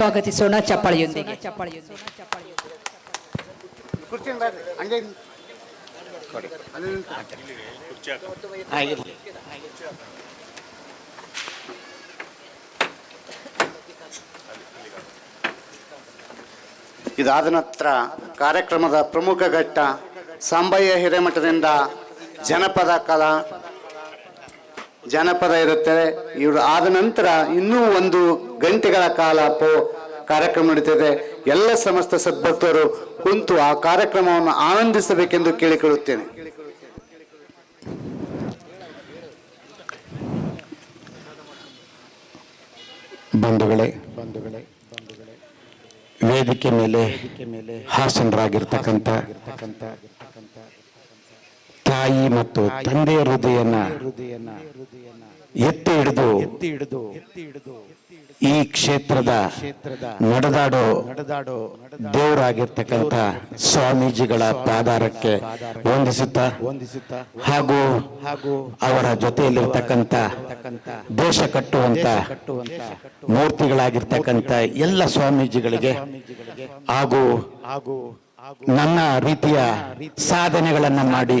ಸ್ವಾಗತಿಸೋಣ ಚಪ್ಪಾಳೆಯೊಂದಿಗೆ. ಇದಾದ ನಂತರ ಕಾರ್ಯಕ್ರಮದ ಪ್ರಮುಖ ಘಟ್ಟ ಸಾಂಬಯ್ಯ ಹಿರೇಮಠದಿಂದ ಜನಪದ ಇರುತ್ತದೆ. ಇವರು ಆದ ನಂತರ ಇನ್ನೂ 1 ಗಂಟೆಗಳ ಕಾಲ ಕಾರ್ಯಕ್ರಮ ನಡೀತದೆ. ಎಲ್ಲ ಸಮಸ್ತ ಸದ್ಭಕ್ತರು ಕುಂತು ಆ ಕಾರ್ಯಕ್ರಮವನ್ನು ಆನಂದಿಸಬೇಕೆಂದು ಕೇಳಿಕೊಳ್ಳುತ್ತೇನೆ. ಬಂಧುಗಳೇ, ವೇದಿಕೆ ಮೇಲೆ ಹಾಸನರಾಗಿರ್ತಕ್ಕಂಥ ತಾಯಿ ಮತ್ತು ತಂದೆಯ ಹೃದಯನ ಎತ್ತಿ ಹಿಡಿದು ಈ ಕ್ಷೇತ್ರದ ನಡೆದಾಡೋ ದೇವರಾಗಿರ್ತಕ್ಕಂಥ ಸ್ವಾಮೀಜಿಗಳ ಪಾದಾರಕ್ಕೆ ವಂದಿಸುತ್ತಾ ಹಾಗೂ ಅವರ ಜೊತೆಯಲ್ಲಿರ್ತಕ್ಕಂಥ ದೇಶ ಕಟ್ಟುವಂತ ಮೂರ್ತಿಗಳಾಗಿರ್ತಕ್ಕಂಥ ಎಲ್ಲ ಸ್ವಾಮೀಜಿಗಳಿಗೆ ಹಾಗೂ ನನ್ನ ರೀತಿಯ ಸಾಧನೆಗಳನ್ನ ಮಾಡಿ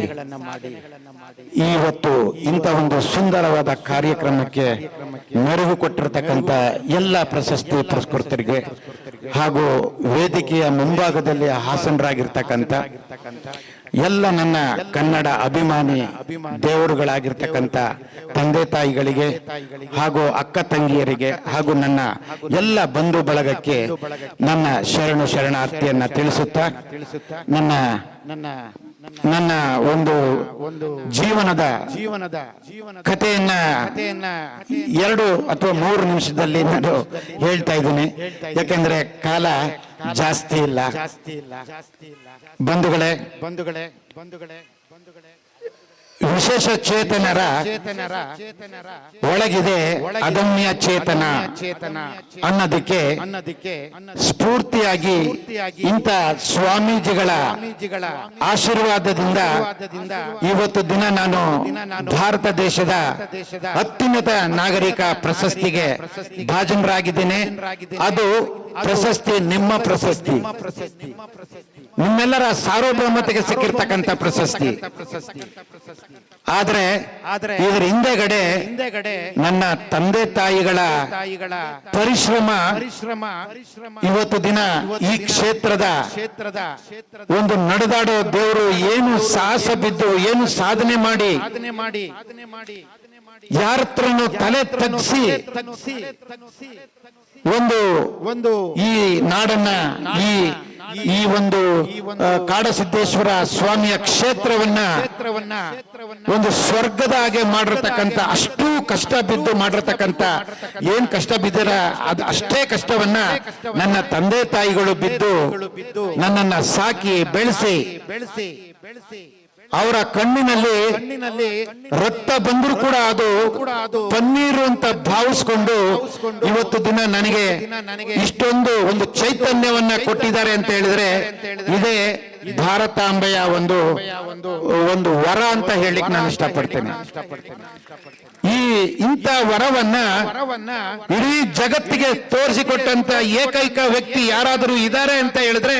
ಇವತ್ತು ಇಂಥ ಒಂದು ಸುಂದರವಾದ ಕಾರ್ಯಕ್ರಮಕ್ಕೆ ಮೆರುಗು ಕೊಟ್ಟಿರತಕ್ಕಂಥ ಎಲ್ಲ ಪ್ರಶಸ್ತಿ ಪುರಸ್ಕೃತರಿಗೆ ಹಾಗೂ ವೇದಿಕೆಯ ಮುಂಭಾಗದಲ್ಲಿ ಹಾಸನರಾಗಿರ್ತಕ್ಕಂಥ ಎಲ್ಲ ನನ್ನ ಕನ್ನಡ ಅಭಿಮಾನಿ ದೇವರುಗಳಾಗಿರ್ತಕ್ಕಂಥ ತಂದೆ ತಾಯಿಗಳಿಗೆ ಹಾಗೂ ಅಕ್ಕ ತಂಗಿಯರಿಗೆ ಹಾಗೂ ನನ್ನ ಎಲ್ಲ ಬಂಧು ಬಳಗಕ್ಕೆ ನನ್ನ ಶರಣಾರ್ಥಿಯನ್ನ ತಿಳಿಸುತ್ತಾ ನನ್ನ ಒಂದು ಜೀವನದ ಕಥೆಯನ್ನ 2 ಅಥವಾ 3 ನಿಮಿಷದಲ್ಲಿ ನಾನು ಹೇಳ್ತಾ ಇದ್ದೀನಿ. ಯಾಕೆಂದ್ರೆ ಕಾಲ ಜಾಸ್ತಿ ಇಲ್ಲ. ಬಂಧುಗಳೇ, ವಿಶೇಷ ಚೇತನರ ಒಳಗಿದೆ ಅದಮ್ಯ ಚೇತನ ಅನ್ನೋದಕ್ಕೆ ಸ್ಫೂರ್ತಿಯಾಗಿ ಇಂಥ ಸ್ವಾಮೀಜಿಗಳ ಆಶೀರ್ವಾದದಿಂದ ಇವತ್ತು ದಿನ ನಾನು ಭಾರತ ದೇಶದ ಅತ್ಯುನ್ನತ ನಾಗರಿಕ ಪ್ರಶಸ್ತಿಗೆ ಭಾಜನರಾಗಿದ್ದೇನೆ. ಅದು ಪ್ರಶಸ್ತಿ ನಿಮ್ಮ ಪ್ರಶಸ್ತಿ, ನಿಮ್ಮೆಲ್ಲರ ಸಾರ್ವಭೌಮತೆಗೆ ಸಿಕ್ಕಿರ್ತಕ್ಕಂಥ ಪ್ರಶಸ್ತಿ. ಆದ್ರೆ ಇದರ ಹಿಂದೆಗಡೆ ನನ್ನ ತಂದೆ ತಾಯಿಗಳ ಪರಿಶ್ರಮ ಇವತ್ತು ದಿನ ಈ ಕ್ಷೇತ್ರದ ಒಂದು ನಡೆದಾಡೋ ದೇವರು ಏನು ಸಾಹಸ ಬಿದ್ದು ಏನು ಸಾಧನೆ ಮಾಡಿ ಯಾರತ್ರನು ತಲೆ ತಗ್ಗಿಸಿ ಒಂದು ಈ ನಾಡನ್ನ ಈ ಒಂದು ಕಾಡಸಿದ್ದೇಶ್ವರ ಸ್ವಾಮಿಯ ಕ್ಷೇತ್ರವನ್ನ ಒಂದು ಸ್ವರ್ಗದ ಹಾಗೆ ಮಾಡಿರ್ತಕ್ಕಂಥ, ಅಷ್ಟು ಕಷ್ಟ ಬಿದ್ದು ಮಾಡಿರ್ತಕ್ಕಂಥ, ಏನ್ ಕಷ್ಟ ಬಿದ್ದರ ಅದು ಅಷ್ಟೇ ಕಷ್ಟವನ್ನ ನನ್ನ ತಂದೆ ತಾಯಿಗಳು ಬಿದ್ದು ನನ್ನನ್ನ ಸಾಕಿ ಬೆಳೆಸಿ ಅವರ ಕಣ್ಣಿನಲ್ಲಿ ರಕ್ತ ಬಂದರೂ ಕೂಡ ಅದು ಪನ್ನೀರು ಅಂತ ಭಾವಿಸ್ಕೊಂಡು ಇವತ್ತು ದಿನ ನನಗೆ ಇಷ್ಟೊಂದು ಒಂದು ಚೈತನ್ಯವನ್ನ ಕೊಟ್ಟಿದ್ದಾರೆ ಅಂತ ಹೇಳಿದ್ರೆ ಇದೇ ಭಾರತಾಂಬೆಯ ಒಂದು ವರ ಅಂತ ಹೇಳಿಕ್ ನಾನು ಇಷ್ಟಪಡ್ತೇನೆ. ಇಂಥ ವರವನ್ನ ಇಡೀ ಜಗತ್ತಿಗೆ ತೋರಿಸಿಕೊಟ್ಟಂತ ಏಕೈಕ ವ್ಯಕ್ತಿ ಯಾರಾದರೂ ಇದ್ದಾರೆ ಅಂತ ಹೇಳಿದ್ರೆ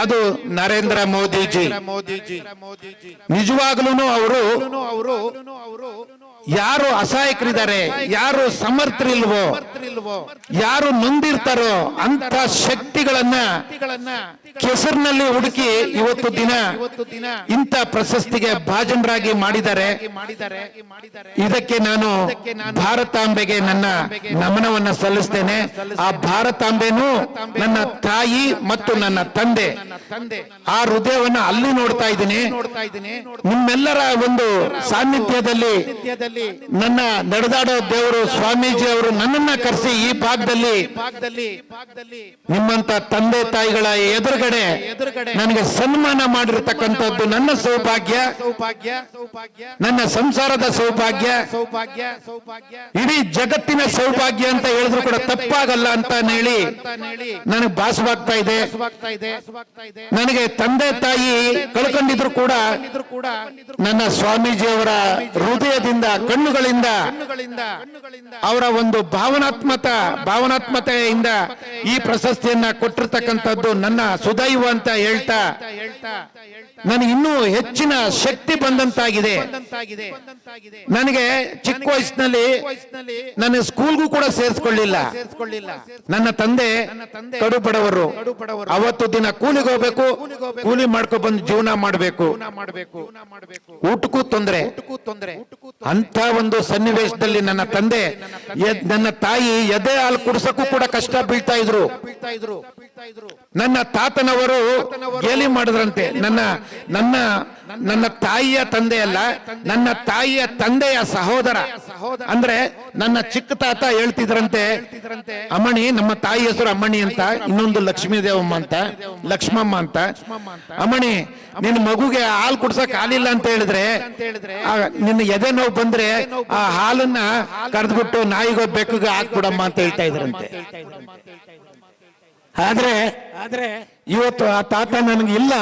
ಅದು ನರೇಂದ್ರ ಮೋದಿಜಿ. ನಿಜವಾಗ್ಲೂ ಅವರು ಯಾರು ಅಸಹಾಯಕರಿದ್ದಾರೆ, ಯಾರು ಸಮರ್ಥರಿಲ್ವೋ, ಯಾರು ನೊಂದಿರ್ತಾರೋ ಅಂತ ಶಕ್ತಿಗಳನ್ನ ಕೆಸರಿನಲ್ಲಿ ಹುಡುಕಿ ಇವತ್ತು ದಿನ ಇಂಥ ಪ್ರಶಸ್ತಿಗೆ ಭಾಜನರಾಗಿ ಮಾಡಿದ್ದಾರೆ. ಇದಕ್ಕೆ ನಾನು ಭಾರತಾಂಬೆಗೆ ನನ್ನ ನಮನವನ್ನ ಸಲ್ಲಿಸ್ತೇನೆ. ಆ ಭಾರತಾಂಬೆನೂ ನನ್ನ ತಾಯಿ ಮತ್ತು ನನ್ನ ತಂದೆ ಆ ಹೃದಯವನ್ನ ಅಲ್ಲಿ ನೋಡ್ತಾ ಇದ್ದೀನಿ. ನಿಮ್ಮೆಲ್ಲರ ಒಂದು ಸಾನ್ನಿಧ್ಯದಲ್ಲಿ ನನ್ನ ನಡೆದಾಡೋ ದೇವರು ಸ್ವಾಮೀಜಿ ಅವರು ನನ್ನನ್ನ ಕರೆಸಿ ಈ ಭಾಗದಲ್ಲಿ ನಿಮ್ಮಂತ ತಂದೆ ತಾಯಿಗಳ ಎದುರುಗಡೆ ನನಗೆ ಸನ್ಮಾನ ಮಾಡಿರ್ತಕ್ಕಂಥದ್ದು ನನ್ನ ಸೌಭಾಗ್ಯ, ನನ್ನ ಸಂಸಾರದ ಸೌಭಾಗ್ಯ, ಇಡೀ ಜಗತ್ತಿನ ಸೌಭಾಗ್ಯ ಅಂತ ಹೇಳಿದ್ರು ಕೂಡ ತಪ್ಪಾಗಲ್ಲ ಅಂತ ಹೇಳಿ ನನಗೆ ಭಾಸವಾಗ್ತಾ ಇದೆ. ನನಗೆ ತಂದೆ ತಾಯಿ ಕಳ್ಕೊಂಡಿದ್ರು ಕೂಡ ನನ್ನ ಸ್ವಾಮೀಜಿಯವರ ಹೃದಯದಿಂದ ಕಣ್ಣುಗಳಿಂದ ಅವರ ಒಂದು ಭಾವನಾತ್ಮತೆಯಿಂದ ಈ ಪ್ರಶಸ್ತಿಯನ್ನ ಕೊಟ್ಟಿರ್ತಕ್ಕಂಥದ್ದು ನನ್ನ ಸುದೈವ ಅಂತ ಹೇಳ್ತಾ ನನಗೆ ಇನ್ನೂ ಹೆಚ್ಚಿನ ಶಕ್ತಿ ಬಂದಂತಾಗಿದೆ. ನನಗೆ ಚಿಕ್ಕ ವಯಸ್ಸಿನಲ್ಲಿ ನನ್ನ ಸ್ಕೂಲ್ಗೂ ಕೂಡ ಸೇರಿಸ್ಕೊಳ್ಳಿಲ್ಲ. ನನ್ನ ತಂದೆ ಕಡು ಬಡವರು, ಅವತ್ತು ದಿನ ಕೂಲಿಗೆ ಹೋಗ್ಬೇಕು, ಕೂಲಿ ಮಾಡ್ಕೊ ಬಂದು ಜೀವನ ಮಾಡಬೇಕು, ಊಟಕ್ಕೂ ತೊಂದರೆ. ಅಂತ ಒಂದು ಸನ್ನಿವೇಶದಲ್ಲಿ ನನ್ನ ತಂದೆ ನನ್ನ ತಾಯಿ ಎದೆ ಹಾಲು ಕುಡಿಸಕ್ಕೂ ಕೂಡ ಕಷ್ಟ ಬೀಳ್ತಾ ಇದ್ರು. ನನ್ನ ತಾತನವರು ಗೇಲಿ ಮಾಡಿದ್ರಂತೆ. ನನ್ನ ತಾಯಿಯ ತಂದೆ ಅಲ್ಲ, ನನ್ನ ತಾಯಿಯ ತಂದೆಯ ಸಹೋದರ ಅಂದ್ರೆ ನನ್ನ ಚಿಕ್ಕ ತಾತ ಹೇಳ್ತಿದ್ರಂತೆ, ಅಮ್ಮಣಿ, ನಮ್ಮ ತಾಯಿ ಹೆಸರು ಅಮ್ಮಣಿ ಅಂತ, ಇನ್ನೊಂದು ಲಕ್ಷ್ಮೀ ದೇವಮ್ಮ ಅಂತ, ಲಕ್ಷ್ಮಮ್ಮ ಅಂತ. ಅಮ್ಮಣಿ, ನಿನ್ನ ಮಗುಗೆ ಹಾಲು ಕುಡ್ಸಕ್ ಹಾಲಿಲ್ಲ ಅಂತ ಹೇಳಿದ್ರೆ ನಿನ್ನ ಎದೆ ನೋವು ಬಂದ್ರೆ ಆ ಹಾಲನ್ನ ಕರೆದ್ಬಿಟ್ಟು ನಾಯಿಗೋ ಬೆಕ್ಕಗೆ ಹಾಕ್ಬಿಡಮ್ಮ ಅಂತ ಹೇಳ್ತಾ ಇದ್ರಂತೆ. ಆದ್ರೆ ಇವತ್ತು ಆ ತಾತ ನನಗೆ ಇಲ್ಲ.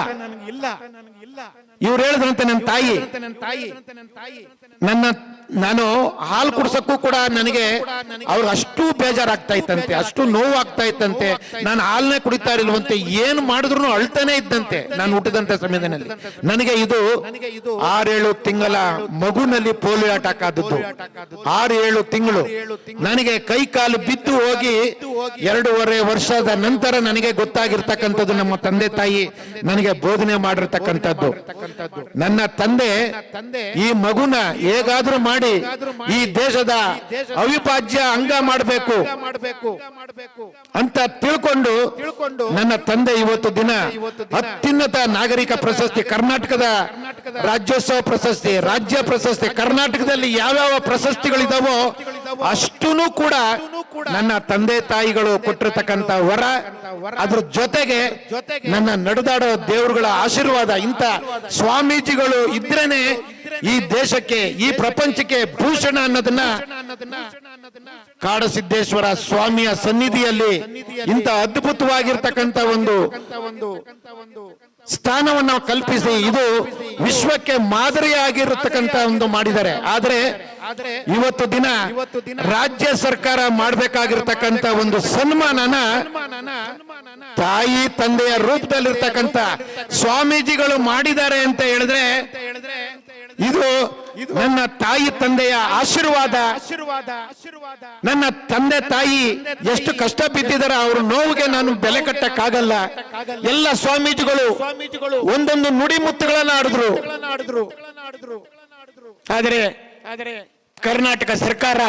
ಇವ್ರು ಹೇಳಿದ್ರಂತೆ ನನ್ನ ತಾಯಿ ನಾನು ಹಾಲು ಕುಡ್ಸಕ್ಕೂ ಕೂಡ ನನಗೆ ಅವ್ರಿಗೆ ಅಷ್ಟು ಬೇಜಾರಾಗ್ತಾ ಇತ್ತಂತೆ, ಅಷ್ಟು ನೋವು ಆಗ್ತಾ ಇತ್ತಂತೆ. ನಾನು ಹಾಲನ್ನೇ ಕುಡಿತಾ ಇರಲ್ವಂತೆ, ಏನ್ ಮಾಡಿದ್ರು ಅಳ್ತಾನೆ ಇದ್ದಂತೆ ನಾನು ಹುಟ್ಟಿದಂತ ಸಮಯದಲ್ಲಿ. ನನಗೆ ಇದು 6-7 ತಿಂಗಳ ಮಗುನಲ್ಲಿ ಪೋಲಿಯೋ ಅಟ್ಯಾಕ್ ಆದದ್ದು. 6-7 ತಿಂಗಳು ನನಗೆ ಕೈ ಕಾಲು ಬಿದ್ದು ಹೋಗಿ 2.5 ವರ್ಷದ ನಂತರ ನನಗೆ ಗೊತ್ತಾಗಿರ್ತಕ್ಕಂಥದ್ದು. ನಮ್ಮ ತಂದೆ ತಾಯಿ ನನಗೆ ಬೋಧನೆ ಮಾಡಿರ್ತಕ್ಕಂಥದ್ದು. ನನ್ನ ತಂದೆ ಈ ಮಗುನ ಹೇಗಾದ್ರೂ ಮಾಡಿ ಈ ದೇಶದ ಅವಿಭಾಜ್ಯ ಅಂಗ ಮಾಡಬೇಕು ಅಂತ ತಿಳ್ಕೊಂಡು ನನ್ನ ತಂದೆ ಇವತ್ತು ದಿನ ಅತ್ಯುನ್ನತ ನಾಗರಿಕ ಪ್ರಶಸ್ತಿ, ಕರ್ನಾಟಕದ ರಾಜ್ಯೋತ್ಸವ ಪ್ರಶಸ್ತಿ, ರಾಜ್ಯ ಪ್ರಶಸ್ತಿ, ಕರ್ನಾಟಕದಲ್ಲಿ ಯಾವ್ಯಾವ ಪ್ರಶಸ್ತಿಗಳಿದಾವೋ ಅಷ್ಟೂ ಕೂಡ ನನ್ನ ತಂದೆ ತಾಯಿಗಳು ಕೊಟ್ಟಿರ್ತಕ್ಕಂಥ ವರ. ಅದ್ರ ಜೊತೆಗೆ ನನ್ನ ನಡೆದಾಡೋ ದೇವರುಗಳ ಆಶೀರ್ವಾದ. ಇಂಥ ಸ್ವಾಮೀಜಿಗಳು ಇದ್ರೇನೆ ಈ ದೇಶಕ್ಕೆ, ಈ ಪ್ರಪಂಚಕ್ಕೆ ಭೂಷಣ ಅನ್ನೋದನ್ನ ಕಾಡಸಿದ್ದೇಶ್ವರ ಸ್ವಾಮಿಯ ಸನ್ನಿಧಿಯಲ್ಲಿ ಇಂಥ ಅದ್ಭುತವಾಗಿರ್ತಕ್ಕಂಥ ಒಂದು ಸ್ಥಾನವನ್ನು ಕಲ್ಪಿಸಿ ಇದು ವಿಶ್ವಕ್ಕೆ ಮಾದರಿಯಾಗಿರತಕ್ಕಂತ ಒಂದು ಮಾಡಿದ್ದಾರೆ. ಆದ್ರೆ ಇವತ್ತು ದಿನ ರಾಜ್ಯ ಸರ್ಕಾರ ಮಾಡಬೇಕಾಗಿರ್ತಕ್ಕಂಥ ಒಂದು ಸನ್ಮಾನನ ತಾಯಿ ತಂದೆಯ ರೂಪದಲ್ಲಿರ್ತಕ್ಕಂಥ ಸ್ವಾಮೀಜಿಗಳು ಮಾಡಿದ್ದಾರೆ ಅಂತ ಹೇಳಿದ್ರೆ ಇದು ನನ್ನ ತಾಯಿ ತಂದೆಯ ಆಶೀರ್ವಾದ. ನನ್ನ ತಂದೆ ತಾಯಿ ಎಷ್ಟು ಕಷ್ಟ ಬಿದ್ದಿದ್ದಾರೆ, ಅವ್ರ ನೋವಿಗೆ ನಾನು ಬೆಲೆ ಕಟ್ಟಕ್ಕಾಗಲ್ಲ. ಎಲ್ಲ ಸ್ವಾಮೀಜಿಗಳು ಒಂದೊಂದು ನುಡಿ ಮುತ್ತುಗಳನ್ನ ಆಡಿದ್ರು. ಆದರೆ ಕರ್ನಾಟಕ ಸರ್ಕಾರ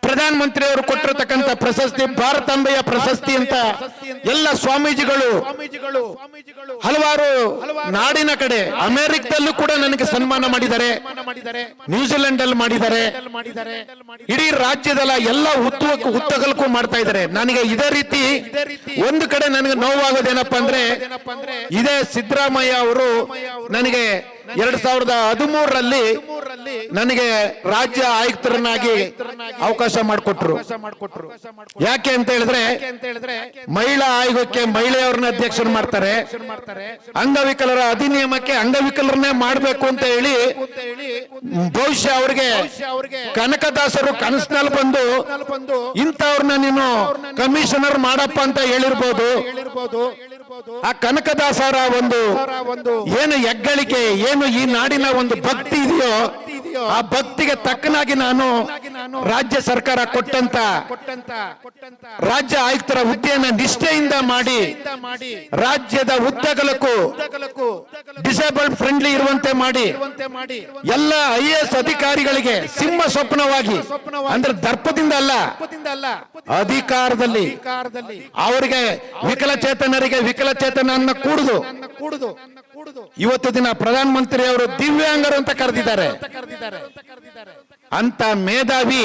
ಪ್ರಧಾನ ಮಂತ್ರಿ ಅವರು ಕೊಟ್ಟಿರತಕ್ಕಂತ ಪ್ರಶಸ್ತಿ ಭಾರತಾಂಬೆಯ ಪ್ರಶಸ್ತಿ ಅಂತ ಎಲ್ಲ ಸ್ವಾಮೀಜಿಗಳು ಹಲವಾರು ನಾಡಿನ ಕಡೆ, ಅಮೆರಿಕದಲ್ಲೂ ಕೂಡ ನನಗೆ ಸನ್ಮಾನ ಮಾಡಿದ್ದಾರೆ, ನ್ಯೂಜಿಲೆಂಡ್ ಅಲ್ಲಿ ಮಾಡಿದ್ದಾರೆ, ಇಡೀ ರಾಜ್ಯದ ಎಲ್ಲ ಹುತ್ತಗಲ್ಕು ಮಾಡ್ತಾ ಇದ್ದಾರೆ. ನನಗೆ ಇದೇ ರೀತಿ ಒಂದು ಕಡೆ ನನಗೆ ನೋವಾಗೋದೇನಪ್ಪ ಅಂದ್ರೆ, ಇದೇ ಸಿದ್ದರಾಮಯ್ಯ ಅವರು ನನಗೆ 2013ರಲ್ಲಿ ನನಗೆ ರಾಜ್ಯ ಆಯುಕ್ತರನ್ನಾಗಿ ಅವಕಾಶ ಮಾಡಿಕೊಟ್ರು. ಯಾಕೆ ಅಂತ ಹೇಳಿದ್ರೆ ಮಹಿಳಾ ಆಯೋಗಕ್ಕೆ ಮಹಿಳೆಯವ್ರನ್ನ ಅಧ್ಯಕ್ಷರು ಮಾಡ್ತಾರೆ, ಅಂಗವಿಕಲರ ಅಧಿನಿಯಮಕ್ಕೆ ಅಂಗವಿಕಲರನ್ನೇ ಮಾಡಬೇಕು ಅಂತ ಹೇಳಿ ಬಹುಶಃ ಅವ್ರಿಗೆ ಕನಕದಾಸರು ಕನಸಿನಲ್ಲಿ ಬಂದು ಇಂಥವ್ರನ್ನ ನೀನು ಕಮಿಷನರ್ ಮಾಡಪ್ಪ ಅಂತ ಹೇಳಿರ್ಬೋದು. ಆ ಕನಕದಾಸರ ಒಂದು ಏನು ಹೆಗ್ಗಳಿಕೆ, ಏನು ಈ ನಾಡಿನ ಒಂದು ಭಕ್ತಿ ಇದೆಯೋ ಆ ಭಕ್ತಿಗೆ ತಕ್ಕನಾಗಿ ನಾನು ರಾಜ್ಯ ಸರ್ಕಾರ ಕೊಟ್ಟಂತ ರಾಜ್ಯ ಆಯುಕ್ತರ ಹುದ್ದೆಯನ್ನು ನಿಷ್ಠೆಯಿಂದ ಮಾಡಿ ರಾಜ್ಯದ ಉದ್ದಗಲಕ್ಕೂ ಡಿಸೇಬಲ್ಡ್ ಫ್ರೆಂಡ್ಲಿ ಇರುವಂತೆ ಮಾಡಿ ಎಲ್ಲ IAS ಅಧಿಕಾರಿಗಳಿಗೆ ಸಿಂಹ ಸ್ವಪ್ನವಾಗಿ, ಅಂದ್ರೆ ದರ್ಪದಿಂದ ಅಲ್ಲ, ಅಧಿಕಾರದಲ್ಲಿ ಅವರಿಗೆ ವಿಕಲಚೇತನರಿಗೆ ವಿಕಲಚೇತನನ್ನ ಕೂಡುದು. ಇವತ್ತು ದಿನ ಪ್ರಧಾನ ಮಂತ್ರಿ ಅವರು ದಿವ್ಯಾಂಗರು ಅಂತ ಕರೆದಿದ್ದಾರೆ. ಅಂತ ಮೇಧಾವಿ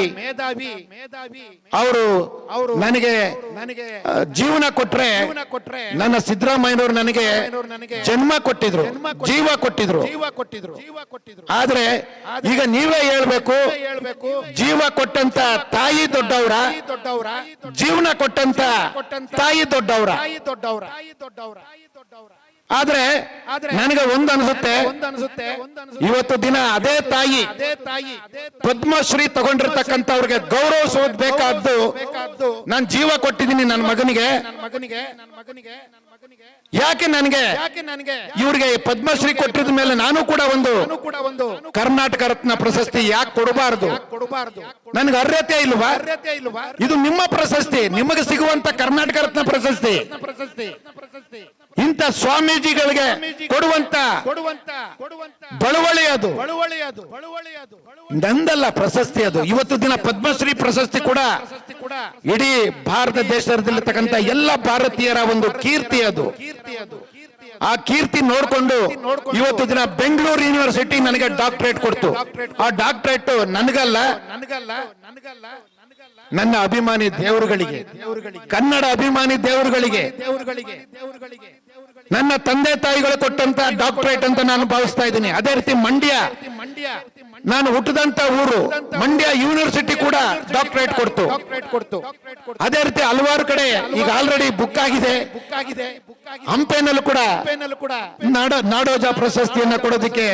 ಅವರು ನನಗೆ ಜೀವನ ಕೊಟ್ರೆ, ನನ್ನ ಸಿದ್ದರಾಮಯ್ಯನವರು ನನಗೆ ಜನ್ಮ ಕೊಟ್ಟಿದ್ರು, ಜೀವ ಕೊಟ್ಟಿದ್ರು. ಆದ್ರೆ ಈಗ ನೀವೇ ಹೇಳ್ಬೇಕು, ಜೀವ ಕೊಟ್ಟಂತ ತಾಯಿ ದೊಡ್ಡವರ, ಜೀವನ ಕೊಟ್ಟಂತ ತಾಯಿ ದೊಡ್ಡವರ? ಆದ್ರೆ ನನಗೆ ಒಂದು ಅನ್ಸುತ್ತೆ, ಇವತ್ತು ದಿನ ಅದೇ ತಾಯಿ ಪದ್ಮಶ್ರೀ ತಗೊಂಡಿರ್ತಕ್ಕಂಥವ್ರಿಗೆ ಗೌರವಿಸೋದು ಬೇಕಾದ್ದು ನಾನು ಜೀವ ಕೊಟ್ಟಿದ್ದೀನಿ ನನ್ನ ಮಗನಿಗೆ. ಯಾಕೆ ನನಗೆ ಇವ್ರಿಗೆ ಪದ್ಮಶ್ರೀ ಕೊಟ್ಟಿದ ಮೇಲೆ ನಾನು ಕೂಡ ಒಂದು ಕರ್ನಾಟಕ ರತ್ನ ಪ್ರಶಸ್ತಿ ಯಾಕೆ ಕೊಡಬಾರದು? ನನಗೆ ಅರ್ಹತೆ ಇಲ್ವಾ? ಇದು ನಿಮ್ಮ ಪ್ರಶಸ್ತಿ, ನಿಮಗೆ ಸಿಗುವಂತ ಕರ್ನಾಟಕ ರತ್ನ ಪ್ರಶಸ್ತಿ. ಇಂಥ ಸ್ವಾಮೀಜಿಗಳಿಗೆ ಕೊಡುವಂತ ಬಳುವಳಿ ಅದು, ನಂದಲ್ಲ ಪ್ರಶಸ್ತಿ ಅದು. ಇವತ್ತು ದಿನ ಪದ್ಮಶ್ರೀ ಪ್ರಶಸ್ತಿ ಕೂಡ ಇಡೀ ಭಾರತ ದೇಶದಲ್ಲಿರ್ತಕ್ಕಂಥ ಎಲ್ಲ ಭಾರತೀಯರ ಒಂದು ಕೀರ್ತಿ ಅದು. ಆ ಕೀರ್ತಿ ನೋಡ್ಕೊಂಡು ಇವತ್ತು ದಿನ ಬೆಂಗಳೂರು ಯೂನಿವರ್ಸಿಟಿ ನನಗೆ ಡಾಕ್ಟರೇಟ್ ಕೊಡ್ತು. ಆ ಡಾಕ್ಟರೇಟ್ ನನಗಲ್ಲ, ನನ್ನ ಅಭಿಮಾನಿ ದೇವರುಗಳಿಗೆ, ಕನ್ನಡ ಅಭಿಮಾನಿ ದೇವರುಗಳಿಗೆ, ನನ್ನ ತಂದೆ ತಾಯಿಗಳು ಕೊಟ್ಟಂತ ಡಾಕ್ಟರೇಟ್ ಅಂತ ನಾನು ಭಾವಿಸ್ತಾ ಇದ್ದೀನಿ. ಅದೇ ರೀತಿ ಮಂಡ್ಯ, ನಾನು ಹುಟ್ಟಿದಂತ ಊರು ಮಂಡ್ಯ ಯೂನಿವರ್ಸಿಟಿ ಕೂಡ ಡಾಕ್ಟರೇಟ್ ಕೊಡ್ತು. ಅದೇ ರೀತಿ ಹಲವಾರು ಕಡೆ ಈಗ ಆಲ್ರೆಡಿ ಬುಕ್ ಆಗಿದೆ. ಹಂಪೆನಲ್ಲೂ ಕೂಡ ನಾಡೋಜ ಪ್ರಶಸ್ತಿಯನ್ನ ಕೊಡೋದಕ್ಕೆ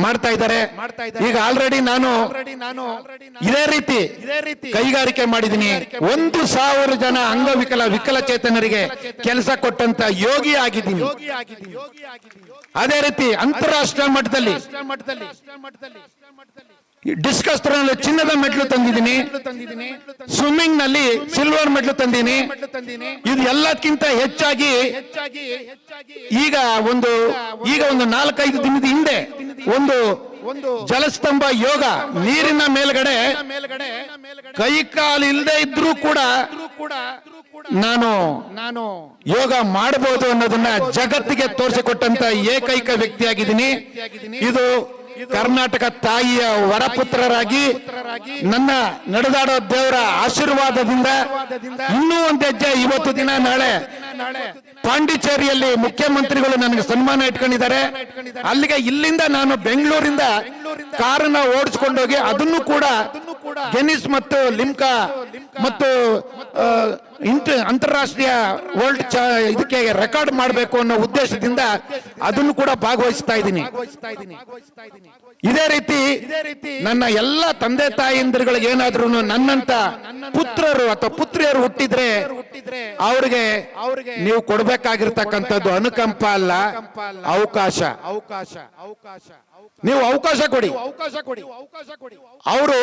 ಮಾಡ್ತಾ ಇದ್ದಾರೆ. ಈಗ ಆಲ್ರೆಡಿ ನಾನು ಇದೇ ರೀತಿ ಕೈಗಾರಿಕೆ ಮಾಡಿದ್ದೀನಿ. 1,000 ಜನ ವಿಕಲಚೇತನರಿಗೆ ಕೆಲಸ ಕೊಟ್ಟಂತ ಯೋಗಿ ಆಗಿದ್ದೀನಿ. ಅದೇ ರೀತಿ ಅಂತಾರಾಷ್ಟ್ರೀಯ ಮಟ್ಟದಲ್ಲಿ ಡಿಸ್ಕಸ್ ಥ್ರೋನಲ್ಲಿ ಚಿನ್ನದ ಮೆಡಲ್ ತಂದಿದ್ದೀನಿ, ಸ್ವಿಮ್ಮಿಂಗ್ ನಲ್ಲಿ ಸಿಲ್ವರ್ ಮೆಡಲ್ ತಂದಿದ್ದೀನಿ. ಇದು ಎಲ್ಲಕ್ಕಿಂತ ಹೆಚ್ಚಾಗಿ ಈಗ ಒಂದು 4-5 ದಿನದ ಹಿಂದೆ ಒಂದು ಜಲಸ್ತಂಭ ಯೋಗ, ನೀರಿನ ಮೇಲ್ಗಡೆ ಕೈ ಕಾಲು ಇಲ್ಲದೆ ಇದ್ರೂ ಕೂಡ ನಾನು ಯೋಗ ಮಾಡಬಹುದು ಅನ್ನೋದನ್ನ ಜಗತ್ತಿಗೆ ತೋರಿಸಿಕೊಟ್ಟಂತ ಏಕೈಕ ವ್ಯಕ್ತಿಯಾಗಿದ್ದೀನಿ. ಇದು ಕರ್ನಾಟಕ ತಾಯಿಯ ವರಪುತ್ರರಾಗಿ ನನ್ನ ನಡೆದಾಡೋ ದೇವರ ಆಶೀರ್ವಾದದಿಂದ ಇನ್ನೂ ಒಂದು ಹೆಜ್ಜೆ ಇವತ್ತು ದಿನ ನಾಳೆ ಪಾಂಡಿಚೇರಿಯಲ್ಲಿ ಮುಖ್ಯಮಂತ್ರಿಗಳು ನನಗೆ ಸನ್ಮಾನ ಇಟ್ಕೊಂಡಿದ್ದಾರೆ. ಅಲ್ಲಿಗೆ ಇಲ್ಲಿಂದ ನಾನು ಬೆಂಗಳೂರಿಂದ ಕಾರನ್ನ ಓಡಿಸ್ಕೊಂಡೋಗಿ ಅದನ್ನು ಕೂಡ ಗಿನ್ನಿಸ್ ಮತ್ತು ಲಿಮ್ಕಾ ಮತ್ತು ಅಂತಾರಾಷ್ಟ್ರೀಯ ವರ್ಲ್ಡ್ ಇದಕ್ಕೆ ರೆಕಾರ್ಡ್ ಮಾಡಬೇಕು ಅನ್ನೋ ಉದ್ದೇಶದಿಂದ ಅದನ್ನು ಕೂಡ ಭಾಗವಹಿಸ್ತಾ ಇದ್ದೀನಿ. ಇದೇ ರೀತಿ ನನ್ನ ಎಲ್ಲ ತಂದೆ ತಾಯಿಂದ್ರುಗಳಿಗೆ ಏನಾದ್ರೂ ನನ್ನಂತ ಪುತ್ರರು ಅಥವಾ ಪುತ್ರಿಯರು ಹುಟ್ಟಿದ್ರೆ ಅವ್ರಿಗೆ ನೀವು ಕೊಡ್ಬೇಕಾಗಿರ್ತಕ್ಕಂಥದ್ದು ಅನುಕಂಪ ಅಲ್ಲ, ಅವಕಾಶ. ನೀವು ಅವಕಾಶ ಕೊಡಿ. ಅವರು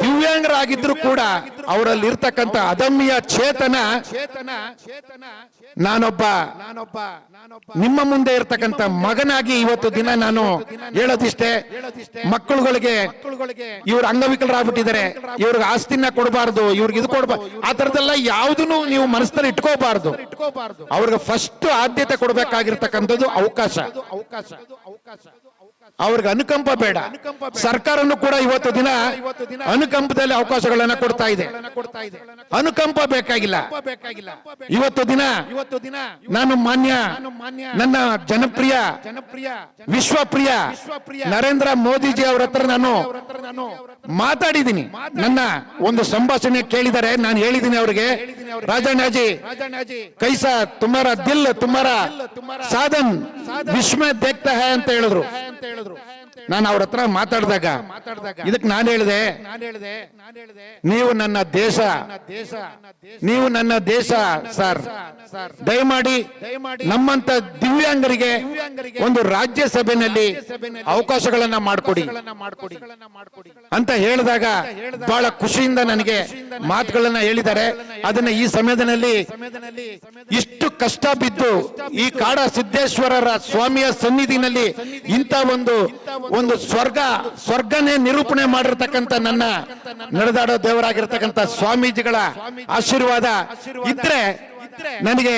ದಿವ್ಯಾಂಗರಾಗಿದ್ರು ಕೂಡ ಅವರಲ್ಲಿ ಇರ್ತಕ್ಕಂಥ ಅದಮ್ಯ ಚೇತನ ನಾನೊಬ್ಬ ನಿಮ್ಮ ಮುಂದೆ ಇರ್ತಕ್ಕಂಥ ಮಗನಾಗಿ ಇವತ್ತು ದಿನ ನಾನು ಹೇಳೋದಿಷ್ಟೇ. ಮಕ್ಕಳುಗಳಿಗೆ ಇವ್ರು ಅಂಗವಿಕಲರಾಗ್ಬಿಟ್ಟಿದ್ದಾರೆ, ಇವ್ರಿಗೆ ಆಸ್ತಿನ ಕೊಡಬಾರ್ದು, ಇವ್ರಿಗೆ ಇದು ಕೊಡಬಾರ್ದು, ಆ ತರದೆಲ್ಲ ಯಾವುದನ್ನು ನೀವು ಮನಸ್ಸಲ್ಲಿ ಇಟ್ಕೋಬಾರ್ದು. ಅವ್ರಿಗೆ ಫಸ್ಟ್ ಆದ್ಯತೆ ಕೊಡಬೇಕಾಗಿರ್ತಕ್ಕಂಥದ್ದು ಅವಕಾಶ. ಅವ್ರಿಗೆ ಅನುಕಂಪ ಬೇಡ. ಸರ್ಕಾರನು ಕೂಡ ಇವತ್ತು ದಿನ ಅನುಕಂಪದಲ್ಲಿ ಅವಕಾಶಗಳನ್ನ ಕೊಡ್ತಾ ಇದೆ. ಅನುಕಂಪ ಬೇಕಾಗಿಲ್ಲ. ಇವತ್ತು ದಿನ ನಾನು ಮಾನ್ಯ ನನ್ನ ಜನಪ್ರಿಯ ವಿಶ್ವಪ್ರಿಯ ನರೇಂದ್ರ ಮೋದಿಜಿ ಅವರ ಹತ್ರ ನಾನು ಮಾತಾಡಿದ್ದೀನಿ. ನನ್ನ ಒಂದು ಸಂಭಾಷಣೆ ಕೇಳಿದರೆ ನಾನು ಹೇಳಿದ್ದೀನಿ ಅವ್ರಿಗೆ, ರಾಜಣ್ಣಾಜಿ ಕೈಸಾ ತುಮಾರ ದಿಲ್ ತುಮಾರ ಸಾಧನ್ ವಿಶ್ವ ದೇಖ್ತಾ ಹೈ ಅಂತ ಹೇಳಿದ್ರು. ನಾನು ಅವ್ರ ಹತ್ರ ಮಾತಾಡಿದಾಗ ಇದಕ್ಕೆ ನಾನು ಹೇಳಿದೆ, ನೀವು ನನ್ನ ದೇಶ, ನೀವು ನನ್ನ ದೇಶ ಸರ್. ದಯಮಾಡಿ ನಮ್ಮಂತ ದಿವ್ಯಾಂಗರಿಗೆ ಒಂದು ರಾಜ್ಯಸಭೆಯಲ್ಲಿ ಅವಕಾಶಗಳನ್ನ ಮಾಡಿಕೊಡಿ ಅಂತ ಹೇಳಿದಾಗ ಬಹಳ ಖುಷಿಯಿಂದ ನನಗೆ ಮಾತುಗಳನ್ನ ಹೇಳಿದ್ದಾರೆ. ಅದನ್ನ ಈ ಸಮಯದಲ್ಲಿ ಇಷ್ಟು ಕಷ್ಟ ಬಿದ್ದು ಈ ಕಾಡ ಸಿದ್ದೇಶ್ವರರ ಸ್ವಾಮಿಯ ಸನ್ನಿಧಿನಲ್ಲಿ ಇಂಥ ಒಂದು ಸ್ವರ್ಗನೇ ನಿರೂಪಣೆ ಮಾಡಿರ್ತಕ್ಕಂಥ ನನ್ನ ನಡೆದಾಡೋ ದೇವರಾಗಿರ್ತಕ್ಕಂಥ ಸ್ವಾಮೀಜಿಗಳ ಆಶೀರ್ವಾದ ಇದ್ರೆ ನನಗೆ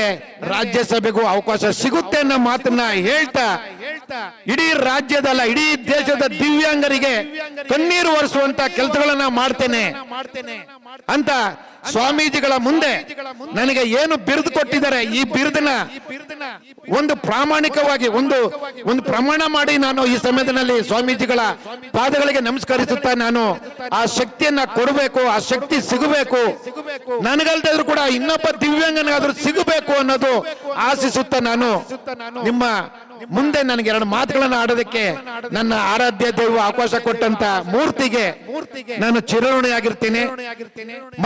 ರಾಜ್ಯಸಭೆಗೂ ಅವಕಾಶ ಸಿಗುತ್ತೆ ಅನ್ನೋ ಮಾತನ್ನ ಹೇಳ್ತಾ ಇಡೀ ರಾಜ್ಯದಲ್ಲ ಇಡೀ ದೇಶದ ದಿವ್ಯಾಂಗರಿಗೆ ಕಣ್ಣೀರು ಒರೆಸುವಂತ ಕೆಲಸಗಳನ್ನ ಮಾಡ್ತೇನೆ ಅಂತ ಸ್ವಾಮೀಜಿಗಳ ಮುಂದೆ ನನಗೆ ಏನು ಬಿರುದು ಕೊಟ್ಟಿದ್ದಾರೆ ಈ ಬಿರುದನ್ನ ಒಂದು ಪ್ರಾಮಾಣಿಕವಾಗಿ ಒಂದು ಪ್ರಮಾಣ ಮಾಡಿ ನಾನು ಈ ಸಮಯದಲ್ಲಿ ಸ್ವಾಮೀಜಿಗಳ ಪಾದಗಳಿಗೆ ನಮಸ್ಕರಿಸುತ್ತಾ ನಾನು ಆ ಶಕ್ತಿಯನ್ನ ಕೊಡಬೇಕು, ಆ ಶಕ್ತಿ ಸಿಗಬೇಕು, ನನಗಲ್ದಾದ್ರೂ ಕೂಡ ಇನ್ನೊಬ್ಬ ದಿವ್ಯಾಂಗನಿಗಾದ್ರೂ ಸಿಗಬೇಕು ಅನ್ನೋದು ಆಶಿಸುತ್ತಾ ನಾನು ನಿಮ್ಮ ಮುಂದೆ ನನಗೆ ಎರಡು ಮಾತುಗಳನ್ನು ಆಡೋದಕ್ಕೆ ನನ್ನ ಆರಾಧ್ಯ ದೈವ ಅವಕಾಶ ಕೊಟ್ಟಂತ ಮೂರ್ತಿಗೆ ನಾನು ಚಿರಋಣಿಯಾಗಿರ್ತೀನಿ.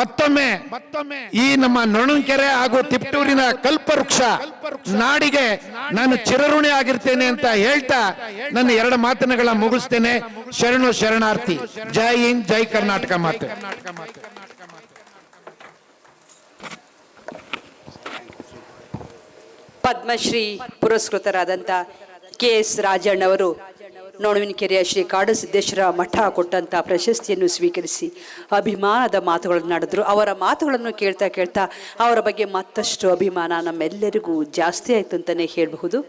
ಮತ್ತೊಮ್ಮೆ ಈ ನಮ್ಮ ನೊಣಕೆರೆ ಹಾಗೂ ತಿಪ್ಟೂರಿನ ಕಲ್ಪವೃಕ್ಷ ನಾಡಿಗೆ ನಾನು ಚಿರಋಣಿ ಆಗಿರ್ತೇನೆ ಅಂತ ಹೇಳ್ತಾ ನನ್ನ ಎರಡು ಮಾತುಗಳ ಮುಗಿಸ್ತೇನೆ. ಶರಣು ಶರಣಾರ್ಥಿ. ಜೈ ಹಿಂದ್, ಜೈ ಕರ್ನಾಟಕ ಮಾತೆ. ಪದ್ಮಶ್ರೀ ಪುರಸ್ಕೃತರಾದಂಥ KS ರಾಜಣ್ಣವರು ನೊಣವಿನಕೆರೆಯ ಶ್ರೀ ಕಾಡುಸಿದ್ದೇಶ್ವರ ಮಠ ಕೊಟ್ಟಂಥ ಪ್ರಶಸ್ತಿಯನ್ನು ಸ್ವೀಕರಿಸಿ ಅಭಿಮಾನದ ಮಾತುಗಳನ್ನು ನಡೆದರು. ಅವರ ಮಾತುಗಳನ್ನು ಕೇಳ್ತಾ ಅವರ ಬಗ್ಗೆ ಮತ್ತಷ್ಟು ಅಭಿಮಾನ ನಮ್ಮೆಲ್ಲರಿಗೂ ಜಾಸ್ತಿ ಆಯಿತು ಅಂತಲೇ ಹೇಳಬಹುದು.